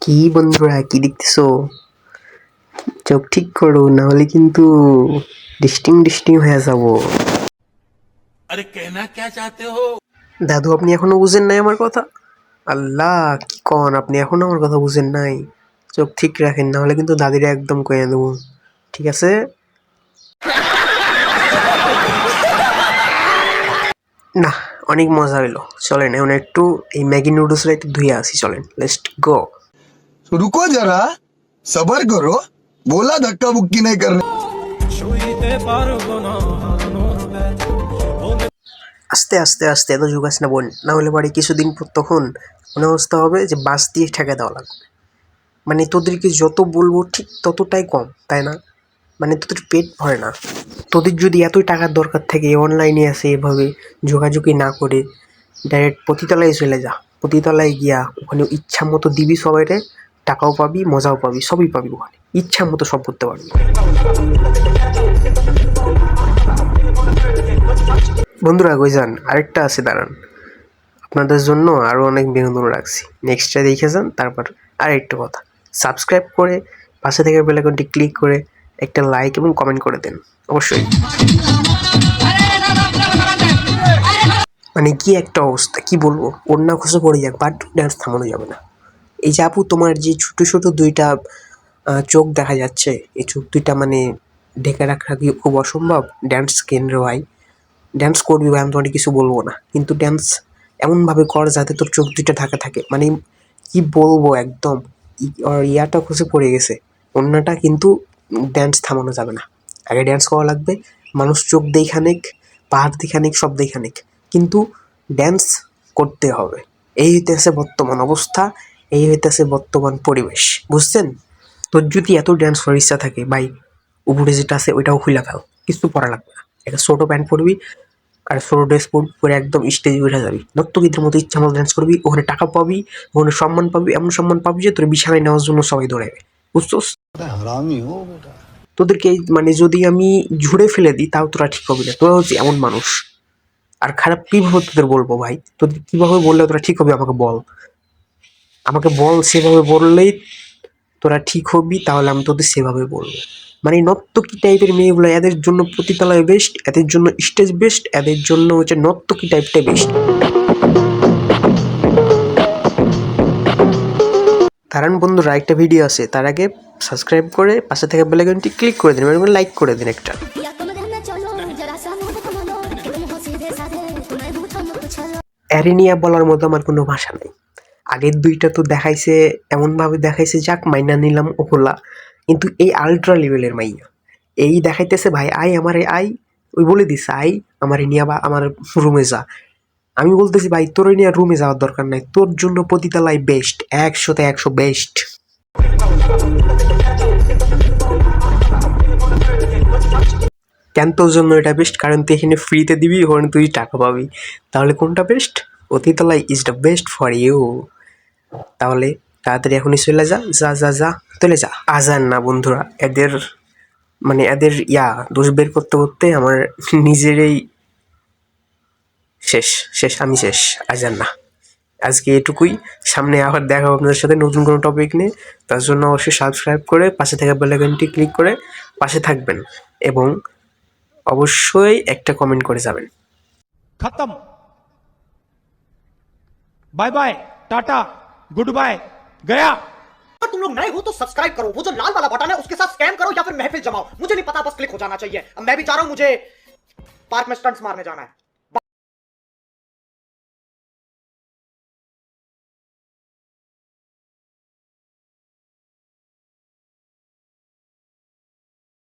কি বন্ধুরা, কি দেখতেছো? চোখ ঠিক করো, না হলে কিন্তু ডিস্টিং ডিস্টিং হয়ে যাবো। अरे कहना क्या चाहते हो। দাদু, আপনি এখনো বুঝেন নাই আমার কথা? আল্লাহ, কি কন, আপনি এখনো আমার কথা বুঝেন নাই? চোখ ঠিক রাখেন, না হলে কিন্তু দাদিরা একদম কয়ে দেবো। ঠিক আছে? না, অনেক মজা হইলো। চলেন এখন একটু এই ম্যাগি নুডলসটা একটু ধুয়ে আসি। চলেন, লেটস গো। रुको जरा, सबर करो। बोला धक्का बुक्की नहीं करने। আস্তে আস্তে আস্তে, এত ঝুঁকাস না বোন, না হলে বাড়ি কিছুদিন পর তখন মনে অবস্থা হবে যে বাস দিয়ে ঠেকা দেওয়া লাগবে। মানে তোদেরকে যত বলবো ঠিক ততটাই কম, তাই না? মানে তোদের পেট ভরে না। তোদের যদি এতই টাকার দরকার থাকে, অনলাইনে আসে এভাবে ঝোঁকাঝুঁকি না করে ডাইরেক্ট পতিতলায় চলে যা। পতিতলায় গিয়া ওখানে ইচ্ছা মতো দিবি সবাইরে, টাকাও পাবি, মজাও পাবি, সবই পাবি ওখানে, ইচ্ছা মতো সব করতে পারবি। বন্ধুরা কই যান? আরেকটা আছে, দাঁড়ান, আপনাদের জন্য আরও অনেক বিনোদন রাখছি। নেক্সটটা দেখে যান। তারপর আরেকটা কথা, সাবস্ক্রাইব করে পাশে থেকে বেল আইকনটি ক্লিক করে একটা লাইক এবং কমেন্ট করে দেন অবশ্যই। মানে কি একটা অবস্থা, কি বলবো, ওড়না খসে পড়ে যাক, বাট ডান্স থামানো যাবে না। এই যে আপু, তোমার যে ছোট ছোট দুইটা চোখ দেখা যাচ্ছে, এই চোখ দুইটা মানে ঢেকে রাখা কি খুব অসম্ভব? ড্যান্স কেন্দ্র ভাই, ড্যান্স করবি ভাই, আমি তোমাকে কিছু বলবো না, কিন্তু ড্যান্স এমনভাবে কর যাতে তোর চোখ দুইটা ঢাকা থাকে। মানে কি বলবো, একদম ইয়াটা খসে পড়ে গেছে ওড়নাটা, কিন্তু ড্যান্স থামানো যাবে না। আগে ড্যান্স করা লাগবে, মানুষ চোখ দেখানিক, পাহাড় দেখানিক, সব দেখানিক, কিন্তু ড্যান্স করতে হবে। এই হইতেছে বর্তমান অবস্থা, এই হইতেছে বর্তমান পরিবেশ, বুঝছেন? তোর যদি এত ড্যান্স করার ইচ্ছা থাকে ভাই, উপরে যেটা আছে ওইটাও খুলে ফেল, কিছু পরা লাগবে না। একটা ছোটো প্যান্ট পরবি আর ছোটো ড্রেস পরে একদম স্টেজে উঠে যাবি, নর্তকীদের মতো ইচ্ছা মতো ড্যান্স করবি, ওখানে টাকা পাবি, ওখানে সম্মান পাবি, এমন সম্মান পাবি যে তোর বিছানায় নেওয়ার জন্য সবাই দৌড়াবে, বুঝছোস? তোদেরকে মানে যদি আমি ঝুড়ে ফেলে দিই তাও তোরা ঠিক হবে না, তোরা হচ্ছে এমন মানুষ। আর খারাপ কিভাবে তোদের বলবো ভাই? তোদের কিভাবে বললে তোরা ঠিক হবে আমাকে বল, আমাকে বল, সেভাবে বললেই তোরা ঠিক হবি, তাহলে আমি তোদের সেভাবে বলবো। মানে নর্তকী টাইপের মেয়েগুলো, এদের জন্য পতিতালয় বেস্ট, এদের জন্য স্টেজ বেস্ট, এদের জন্য হচ্ছে নর্তকী টাইপটা বেস্ট। কারণ বন্ধুরা, একটা ভিডিও আছে, তার আগে সাবস্ক্রাইব করে পাশে থেকে বেল আইকনটি ক্লিক করে দিন এবং লাইক করে দিন একটা। অ্যারেনিয়া বলার মতো আমার কোনো ভাষা নাই। আগের দুইটা তো দেখাইছে, এমনভাবে দেখাইছে যাক মাইনা নিলাম ওগুলা, কিন্তু এই আলট্রা লেভেলের মাইয়া এই দেখাইতেছে ভাই, আই আমারে আই, ওই বলে দিছে আই আমারে নিয়ে বা আমার রুমে যা। আমি বলতেছি ভাই, তোর নিয়ে রুমে যাওয়ার দরকার নাই, তোর জন্য পতিতালয় বেস্ট, 100তে 100 বেস্ট। কেন তোর জন্য এটা বেস্ট? কারণ তুই এখানে ফ্রিতে দিবি, ওখানে তুই টাকা পাবি, তাহলে কোনটা বেস্ট? পতিতালয় is the best for you. তাহলে তাড়াতাড়ি এখনই চলে যা, যা যা যা, চলে যা। আজান না বন্ধুরা, এদের মানে এদের দোষ বের করতে করতে আমার নিজেরই শেষ শেষ, আমি শেষ। আজান না, আজকে এটুকুই। সামনে আবার দেখা হবে আপনাদের সাথে নতুন কোনো টপিক নিয়ে। তার জন্য অবশ্যই সাবস্ক্রাইব করে পাশে থাকা বেল আইকনটি ক্লিক করে পাশে থাকবেন এবং অবশ্যই একটা কমেন্ট করে যাবেন। खत्म। Bye bye, tata, goodbye, गया। अगर तुम लोग नए हो तो सब्सक्राइब करो, वो जो लाल वाला बटन है उसके साथ स्कैम करो या फिर महफिल जमाओ, मुझे नहीं पता, बस क्लिक हो जाना चाहिए। अब मैं भी चाह रहा हूं, मुझे पार्क में स्टंट्स मारने जाना है।